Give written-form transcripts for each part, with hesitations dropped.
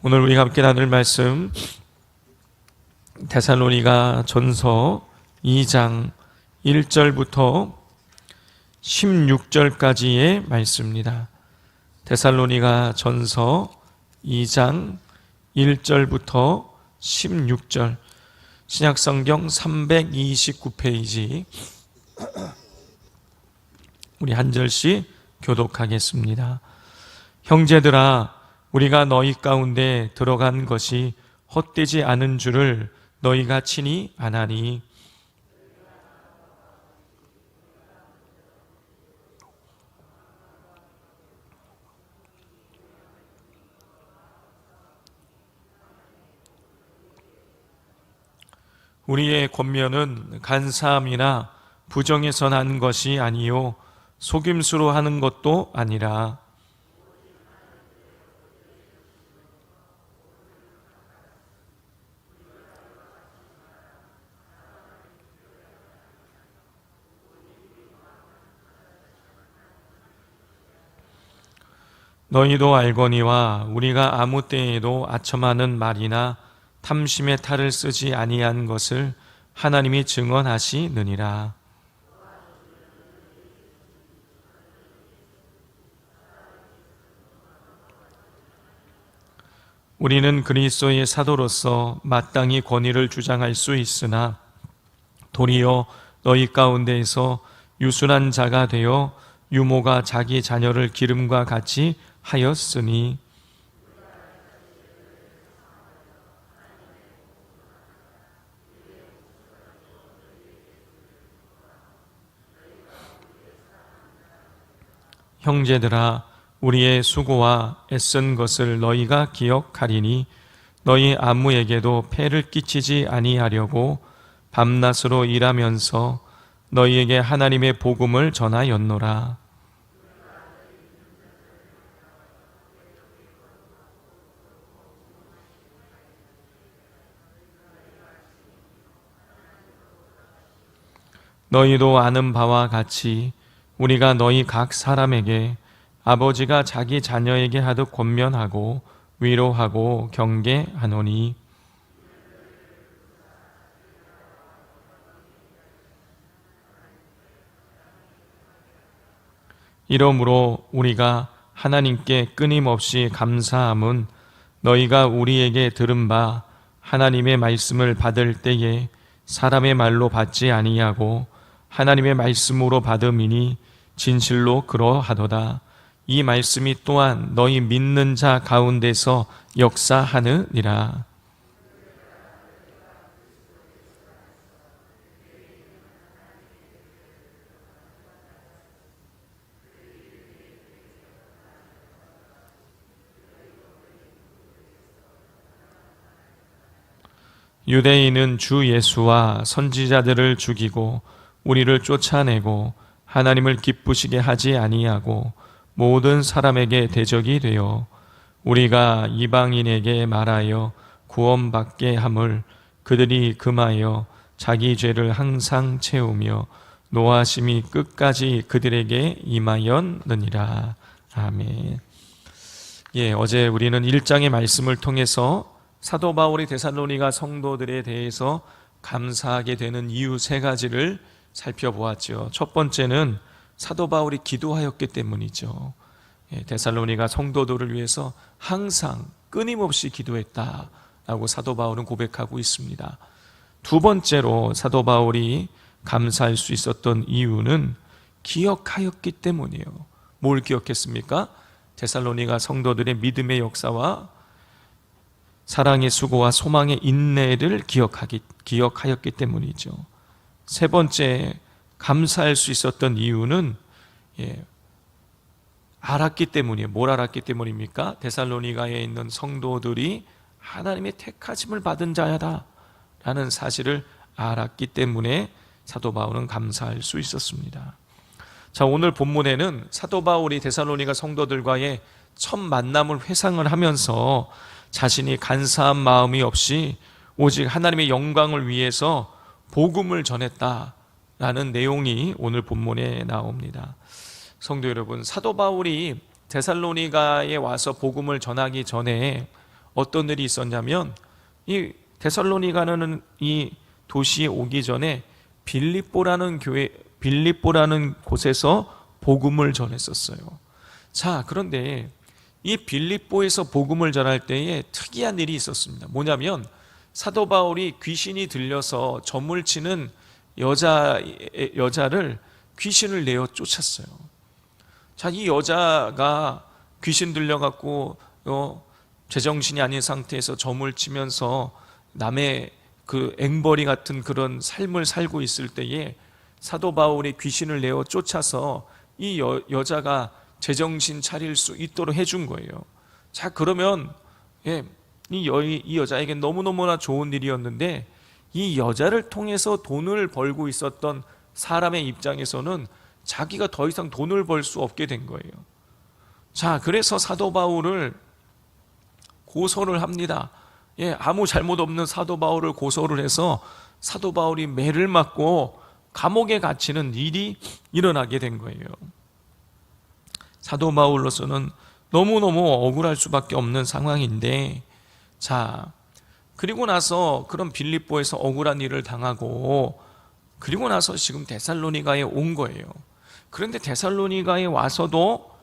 오늘 우리가 함께 나눌 말씀 데살로니가 전서 2장 1절부터 16절까지의 말씀입니다. 데살로니가 전서 2장 1절부터 16절, 신약성경 329페이지, 우리 한 절씩 교독하겠습니다. 형제들아, 우리가 너희 가운데 들어간 것이 헛되지 않은 줄을 너희가 친히 아나니, 우리의 권면은 간사함이나 부정에서 난 것이 아니요 속임수로 하는 것도 아니라 너희도 알거니와 우리가 아무 때에도 아첨하는 말이나 탐심의 탈을 쓰지 아니한 것을 하나님이 증언하시느니라. 우리는 그리스도의 사도로서 마땅히 권위를 주장할 수 있으나 도리어 너희 가운데에서 유순한 자가 되어 유모가 자기 자녀를 기름과 같이 하였으니, 형제들아, 우리의 수고와 애쓴 것을 너희가 기억하리니 너희 아무에게도 폐를 끼치지 아니하려고 밤낮으로 일하면서 너희에게 하나님의 복음을 전하였노라. 너희도 아는 바와 같이 우리가 너희 각 사람에게 아버지가 자기 자녀에게 하듯 권면하고 위로하고 경계하노니, 이러므로 우리가 하나님께 끊임없이 감사함은 너희가 우리에게 들은 바 하나님의 말씀을 받을 때에 사람의 말로 받지 아니하고 하나님의 말씀으로 받음이니 진실로 그러하도다. 이 말씀이 또한 너희 믿는 자 가운데서 역사하느니라. 유대인은 주 예수와 선지자들을 죽이고 우리를 쫓아내고 하나님을 기쁘시게 하지 아니하고 모든 사람에게 대적이 되어 우리가 이방인에게 말하여 구원받게 함을 그들이 금하여 자기 죄를 항상 채우며 노하심이 끝까지 그들에게 임하였느니라. 아멘. 어제 우리는 1장의 말씀을 통해서 사도 바울이 데살로니가 성도들에 대해서 감사하게 되는 이유 3가지를 살펴보았죠. 첫 번째는 사도 바울이 기도하였기 때문이죠. 데살로니가 성도들을 위해서 항상 끊임없이 기도했다라고 사도 바울은 고백하고 있습니다. 두 번째로 사도 바울이 감사할 수 있었던 이유는 기억하였기 때문이에요. 뭘 기억했습니까? 데살로니가 성도들의 믿음의 역사와 사랑의 수고와 소망의 인내를 기억하였기 때문이죠. 세 번째, 감사할 수 있었던 이유는 알았기 때문이에요. 뭘 알았기 때문입니까? 데살로니가에 있는 성도들이 하나님의 택하심을 받은 자야다 라는 사실을 알았기 때문에 사도 바울은 감사할 수 있었습니다. 자, 오늘 본문에는 사도 바울이 데살로니가 성도들과의 첫 만남을 회상을 하면서 자신이 간사한 마음이 없이 오직 하나님의 영광을 위해서 복음을 전했다라는 내용이 오늘 본문에 나옵니다. 성도 여러분, 사도 바울이 데살로니가에 와서 복음을 전하기 전에 어떤 일이 있었냐면, 이 데살로니가는 이 도시에 오기 전에 빌립보라는 곳에서 복음을 전했었어요. 자, 그런데 이 빌립보에서 복음을 전할 때에 특이한 일이 있었습니다. 뭐냐면 사도 바울이 귀신이 들려서 점을 치는 여자를 귀신을 내어 쫓았어요. 자, 이 여자가 귀신 들려갖고 제정신이 아닌 상태에서 점을 치면서 남의 그 앵벌이 같은 그런 삶을 살고 있을 때에 사도 바울이 귀신을 내어 쫓아서 이 여자가 제정신 차릴 수 있도록 해준 거예요. 자, 그러면 이 여자에게 너무너무나 좋은 일이었는데, 이 여자를 통해서 돈을 벌고 있었던 사람의 입장에서는 자기가 더 이상 돈을 벌 수 없게 된 거예요. 자, 그래서 사도 바울을 고소를 합니다. 아무 잘못 없는 사도 바울을 고소를 해서 사도 바울이 매를 맞고 감옥에 갇히는 일이 일어나게 된 거예요. 사도 바울로서는 너무너무 억울할 수밖에 없는 상황인데, 자, 그리고 나서 그런 빌립보에서 억울한 일을 당하고 그리고 나서 지금 데살로니가에 온 거예요. 그런데 데살로니가에 와서도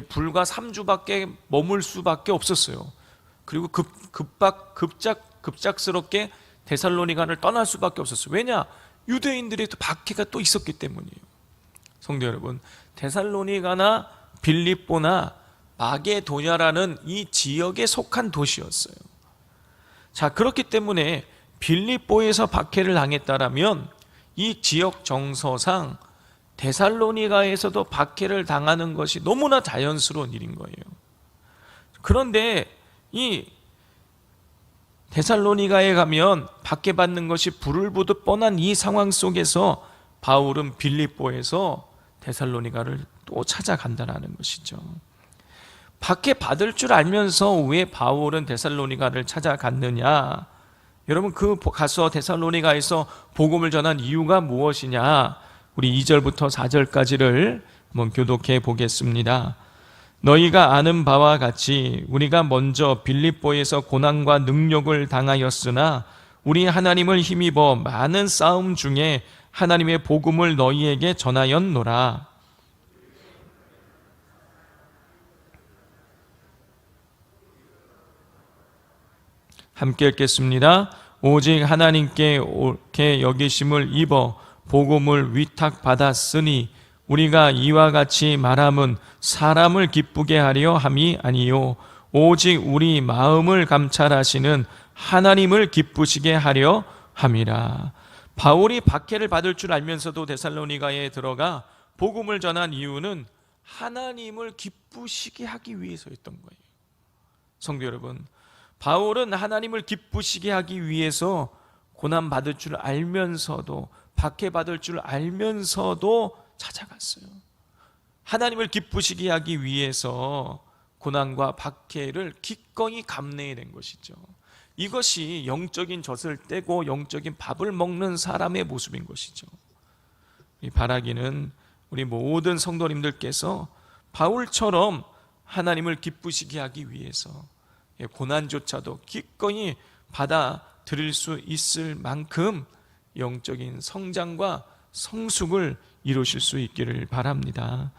불과 3주밖에 머물 수밖에 없었어요. 그리고 급작스럽게 데살로니가를 떠날 수밖에 없었어요. 왜냐? 유대인들의 박해가 또 있었기 때문이에요. 성도 여러분, 데살로니가나 빌립보나 마게도냐라는 이 지역에 속한 도시였어요. 자, 그렇기 때문에 빌립보에서 박해를 당했다라면 이 지역 정서상 데살로니가에서도 박해를 당하는 것이 너무나 자연스러운 일인 거예요. 그런데 이 데살로니가에 가면 박해받는 것이 불을 보듯 뻔한 이 상황 속에서 바울은 빌립보에서 데살로니가를 또 찾아간다는 것이죠. 박해받을 줄 알면서 왜 바울은 데살로니가를 찾아갔느냐? 여러분, 가서 데살로니가에서 복음을 전한 이유가 무엇이냐? 우리 2절부터 4절까지를 한번 교독해 보겠습니다. 너희가 아는 바와 같이 우리가 먼저 빌립보에서 고난과 능욕을 당하였으나 우리 하나님을 힘입어 많은 싸움 중에 하나님의 복음을 너희에게 전하였노라. 함께 읽겠습니다. 오직 하나님께 옳게 여기심을 입어 복음을 위탁받았으니 우리가 이와 같이 말함은 사람을 기쁘게 하려 함이 아니요 오직 우리 마음을 감찰하시는 하나님을 기쁘시게 하려 함이라. 바울이 박해를 받을 줄 알면서도 데살로니가에 들어가 복음을 전한 이유는 하나님을 기쁘시게 하기 위해서였던 거예요. 성도 여러분, 바울은 하나님을 기쁘시게 하기 위해서 고난받을 줄 알면서도, 박해받을 줄 알면서도 찾아갔어요. 하나님을 기쁘시게 하기 위해서 고난과 박해를 기꺼이 감내해낸 것이죠. 이것이 영적인 젖을 떼고 영적인 밥을 먹는 사람의 모습인 것이죠. 바라기는 우리 모든 성도님들께서 바울처럼 하나님을 기쁘시게 하기 위해서 고난조차도 기꺼이 받아들일 수 있을 만큼 영적인 성장과 성숙을 이루실 수 있기를 바랍니다.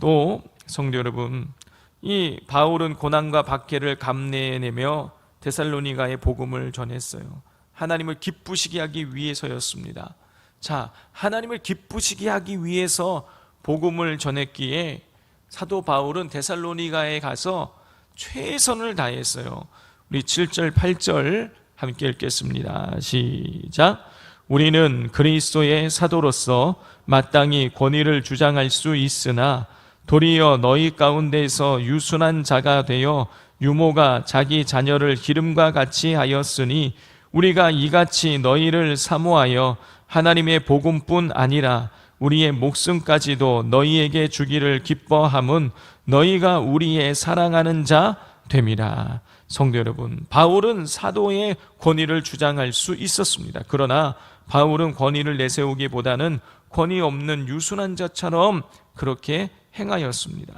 또 성도 여러분, 이 바울은 고난과 박해를 감내해내며 데살로니가의 복음을 전했어요. 하나님을 기쁘시게 하기 위해서였습니다. 자, 하나님을 기쁘시게 하기 위해서 복음을 전했기에 사도 바울은 데살로니가에 가서 최선을 다했어요. 우리 7절 8절 함께 읽겠습니다. 시작. 우리는 그리스도의 사도로서 마땅히 권위를 주장할 수 있으나 도리어 너희 가운데서 유순한 자가 되어 유모가 자기 자녀를 기름과 같이 하였으니 우리가 이같이 너희를 사모하여 하나님의 복음뿐 아니라 우리의 목숨까지도 너희에게 주기를 기뻐함은 너희가 우리의 사랑하는 자 됨이라. 성도 여러분, 바울은 사도의 권위를 주장할 수 있었습니다. 그러나 바울은 권위를 내세우기보다는 권위 없는 유순한 자처럼 그렇게 행하였습니다.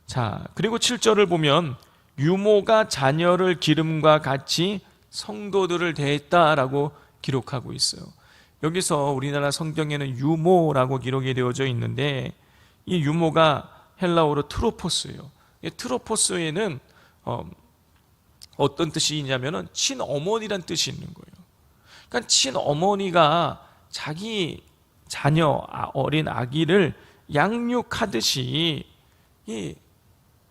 자, 그리고 7절을 보면 유모가 자녀를 기름과 같이 성도들을 대했다라고 기록하고 있어요. 여기서 우리나라 성경에는 유모라고 기록이 되어져 있는데 이 유모가 헬라어로 트로포스예요. 이 트로포스에는 어떤 뜻이 있냐면은 친어머니란 뜻이 있는 거예요. 그러니까 친어머니가 자기 자녀, 어린 아기를 양육하듯이 이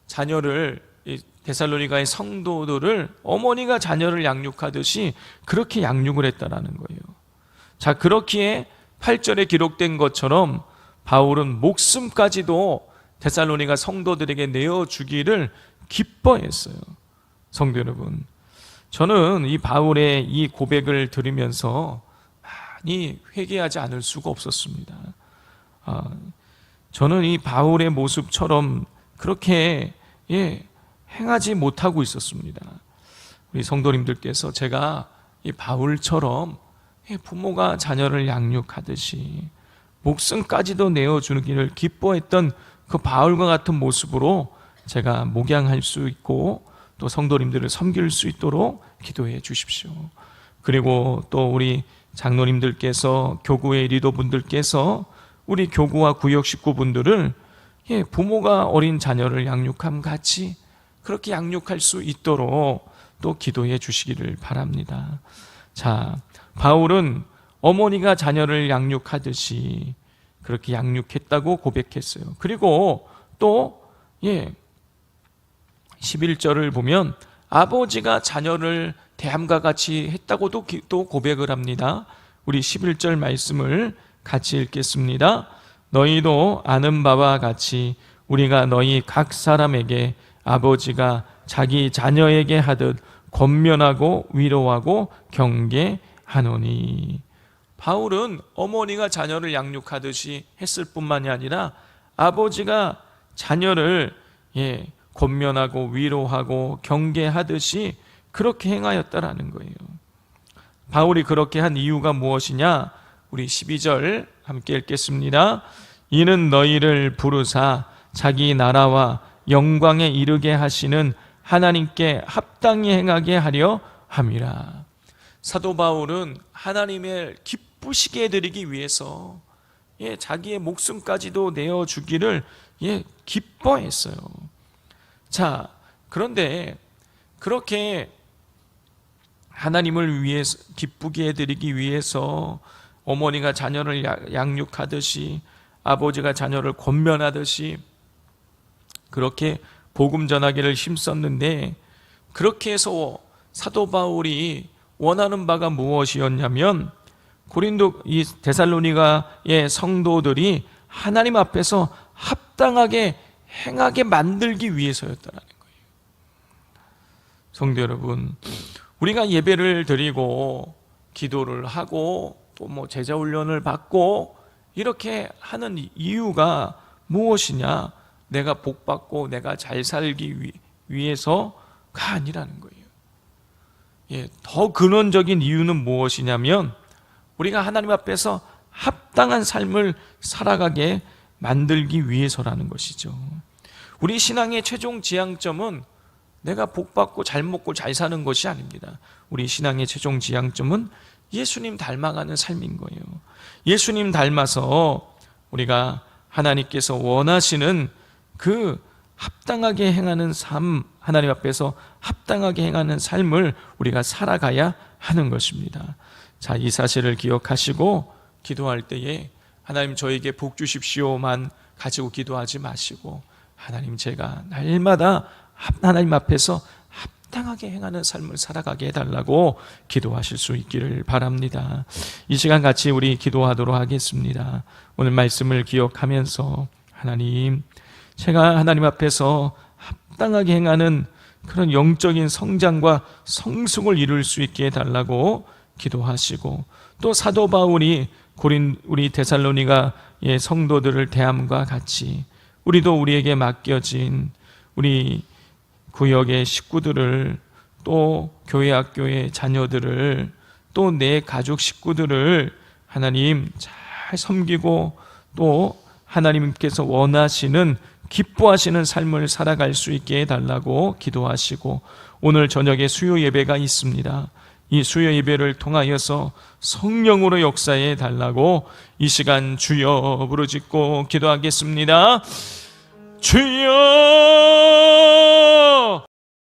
자녀를, 이 데살로니가의 성도들을 어머니가 자녀를 양육하듯이 그렇게 양육을 했다라는 거예요. 자, 그렇기에 8절에 기록된 것처럼 바울은 목숨까지도 데살로니가 성도들에게 내어주기를 기뻐했어요. 성도 여러분, 저는 이 바울의 이 고백을 들으면서 많이 회개하지 않을 수가 없었습니다. 저는 이 바울의 모습처럼 그렇게 행하지 못하고 있었습니다. 우리 성도님들께서 제가 이 바울처럼 부모가 자녀를 양육하듯이 목숨까지도 내어주기를 기뻐했던 그 바울과 같은 모습으로 제가 목양할 수 있고 또 성도님들을 섬길 수 있도록 기도해 주십시오. 그리고 또 우리 장로님들께서, 교구의 리더분들께서 우리 교구와 구역 식구분들을 부모가 어린 자녀를 양육함 같이 그렇게 양육할 수 있도록 또 기도해 주시기를 바랍니다. 자, 바울은 어머니가 자녀를 양육하듯이 그렇게 양육했다고 고백했어요. 그리고 또 11절을 보면 아버지가 자녀를 대함과 같이 했다고도 또 고백을 합니다. 우리 11절 말씀을 같이 읽겠습니다. 너희도 아는 바와 같이 우리가 너희 각 사람에게 아버지가 자기 자녀에게 하듯 권면하고 위로하고 경계하노니. 바울은 어머니가 자녀를 양육하듯이 했을 뿐만이 아니라 아버지가 자녀를 권면하고 위로하고 경계하듯이 그렇게 행하였다라는 거예요. 바울이 그렇게 한 이유가 무엇이냐? 우리 12절 함께 읽겠습니다. 이는 너희를 부르사 자기 나라와 영광에 이르게 하시는 하나님께 합당히 행하게 하려 함이라. 사도 바울은 하나님을 기쁘시게 해드리기 위해서 자기의 목숨까지도 내어주기를 기뻐했어요. 자, 그런데 그렇게 하나님을 위해서 기쁘게 해드리기 위해서 어머니가 자녀를 양육하듯이 아버지가 자녀를 권면하듯이 그렇게 복음 전하기를 힘썼는데, 그렇게 해서 사도 바울이 원하는 바가 무엇이었냐면 고린도 이 데살로니가의 성도들이 하나님 앞에서 합당하게 행하게 만들기 위해서였다라는 거예요. 성도 여러분, 우리가 예배를 드리고 기도를 하고 또 제자 훈련을 받고 이렇게 하는 이유가 무엇이냐? 내가 복받고 내가 잘 살기 위해서가 아니라는 거예요. 더 근원적인 이유는 무엇이냐면 우리가 하나님 앞에서 합당한 삶을 살아가게 만들기 위해서라는 것이죠. 우리 신앙의 최종 지향점은 내가 복받고 잘 먹고 잘 사는 것이 아닙니다. 우리 신앙의 최종 지향점은 예수님 닮아가는 삶인 거예요. 예수님 닮아서 우리가 하나님께서 원하시는 그 합당하게 행하는 삶, 하나님 앞에서 합당하게 행하는 삶을 우리가 살아가야 하는 것입니다. 자, 이 사실을 기억하시고 기도할 때에 하나님 저에게 복 주십시오만 가지고 기도하지 마시고, 하나님 제가 날마다 하나님 앞에서 합당하게 행하는 삶을 살아가게 해달라고 기도하실 수 있기를 바랍니다. 이 시간 같이 우리 기도하도록 하겠습니다. 오늘 말씀을 기억하면서 하나님, 제가 하나님 앞에서 합당하게 행하는 그런 영적인 성장과 성숙을 이룰 수 있게 해달라고 기도하시고, 또 사도 바울이 우리 데살로니가의 성도들을 대함과 같이 우리도 우리에게 맡겨진 우리 구역의 식구들을, 또 교회 학교의 자녀들을, 또 내 가족 식구들을 하나님 잘 섬기고 또 하나님께서 원하시는 기뻐하시는 삶을 살아갈 수 있게 해달라고 기도하시고, 오늘 저녁에 수요 예배가 있습니다. 이 수요 예배를 통하여서 성령으로 역사해 달라고 이 시간 주여 부르짖고 기도하겠습니다. 주여